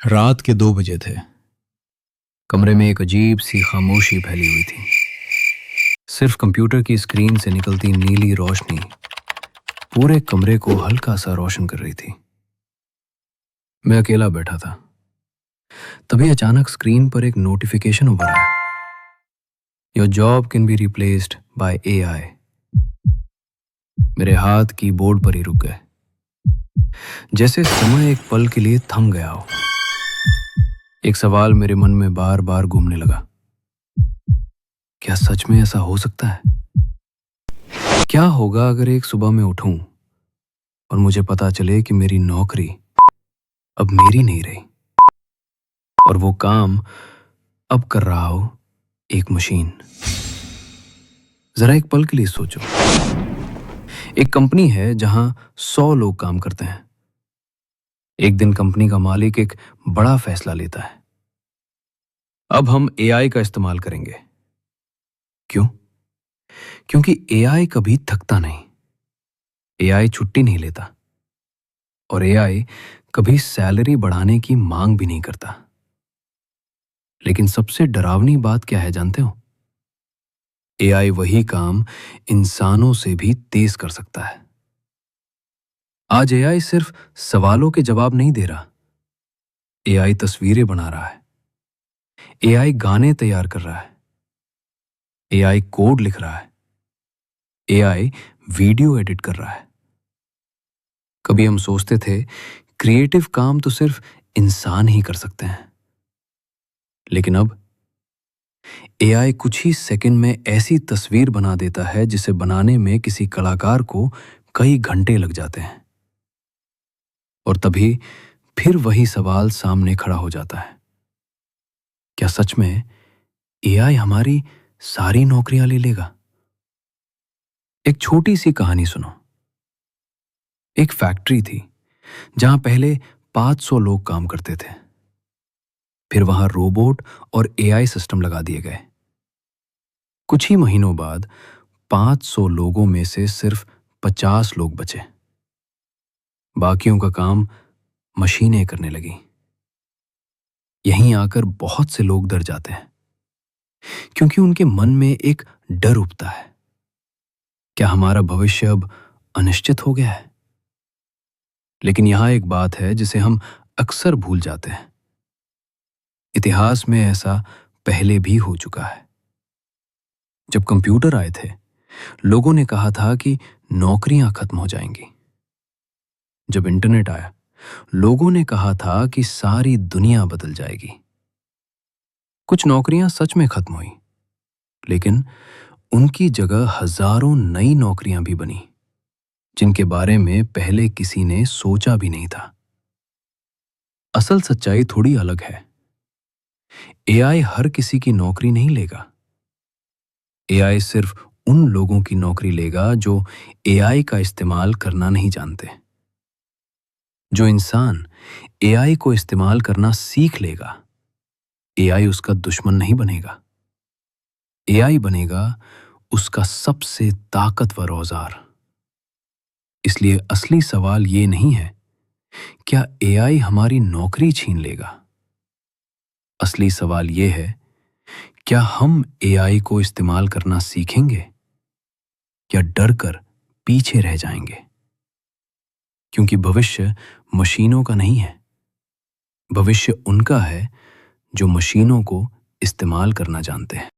रात के 2 बजे थे। कमरे में एक अजीब सी खामोशी फैली हुई थी। सिर्फ कंप्यूटर की स्क्रीन से निकलती नीली रोशनी पूरे कमरे को हल्का सा रोशन कर रही थी। मैं अकेला बैठा था। तभी अचानक स्क्रीन पर एक नोटिफिकेशन उभर आया। Your job can be replaced by AI. मेरे हाथ कीबोर्ड पर ही रुक गए, जैसे समय एक पल के लिए थम गया हो। एक सवाल मेरे मन में बार बार घूमने लगा। क्या सच में ऐसा हो सकता है? क्या होगा अगर एक सुबह मैं उठूं और मुझे पता चले कि मेरी नौकरी अब मेरी नहीं रही और वो काम अब कर रहा हो एक मशीन? जरा एक पल के लिए सोचो। एक कंपनी है जहां 100 लोग काम करते हैं। एक दिन कंपनी का मालिक एक बड़ा फैसला लेता है। अब हम एआई का इस्तेमाल करेंगे। क्यों? क्योंकि एआई कभी थकता नहीं, एआई छुट्टी नहीं लेता और एआई कभी सैलरी बढ़ाने की मांग भी नहीं करता। लेकिन सबसे डरावनी बात क्या है जानते हो? एआई वही काम इंसानों से भी तेज कर सकता है। आज एआई सिर्फ सवालों के जवाब नहीं दे रहा, एआई तस्वीरें बना रहा है, एआई गाने तैयार कर रहा है, एआई कोड लिख रहा है, एआई वीडियो एडिट कर रहा है। कभी हम सोचते थे क्रिएटिव काम तो सिर्फ इंसान ही कर सकते हैं, लेकिन अब एआई कुछ ही सेकंड में ऐसी तस्वीर बना देता है जिसे बनाने में किसी कलाकार को कई घंटे लग जाते हैं। और तभी फिर वही सवाल सामने खड़ा हो जाता है। क्या सच में एआई हमारी सारी नौकरियां ले लेगा? एक छोटी सी कहानी सुनो। एक फैक्ट्री थी जहां पहले 500 लोग काम करते थे। फिर वहां रोबोट और एआई सिस्टम लगा दिए गए। कुछ ही महीनों बाद 500 लोगों में से सिर्फ 50 लोग बचे। बाकियों का काम मशीनें करने लगी। यहीं आकर बहुत से लोग डर जाते हैं, क्योंकि उनके मन में एक डर उठता है। क्या हमारा भविष्य अब अनिश्चित हो गया है? लेकिन यहां एक बात है जिसे हम अक्सर भूल जाते हैं। इतिहास में ऐसा पहले भी हो चुका है। जब कंप्यूटर आए थे, लोगों ने कहा था कि नौकरियां खत्म हो जाएंगी। जब इंटरनेट आया, लोगों ने कहा था कि सारी दुनिया बदल जाएगी। कुछ नौकरियां सच में खत्म हुई, लेकिन उनकी जगह हजारों नई नौकरियां भी बनी, जिनके बारे में पहले किसी ने सोचा भी नहीं था। असल सच्चाई थोड़ी अलग है। एआई हर किसी की नौकरी नहीं लेगा। एआई सिर्फ उन लोगों की नौकरी लेगा जो एआई का इस्तेमाल करना नहीं जानते। जो इंसान एआई को इस्तेमाल करना सीख लेगा, एआई उसका दुश्मन नहीं बनेगा। एआई बनेगा उसका सबसे ताकतवर औजार। इसलिए असली सवाल ये नहीं है क्या एआई हमारी नौकरी छीन लेगा। असली सवाल ये है, क्या हम एआई को इस्तेमाल करना सीखेंगे या डर कर पीछे रह जाएंगे? क्योंकि भविष्य मशीनों का नहीं है, भविष्य उनका है जो मशीनों को इस्तेमाल करना जानते हैं।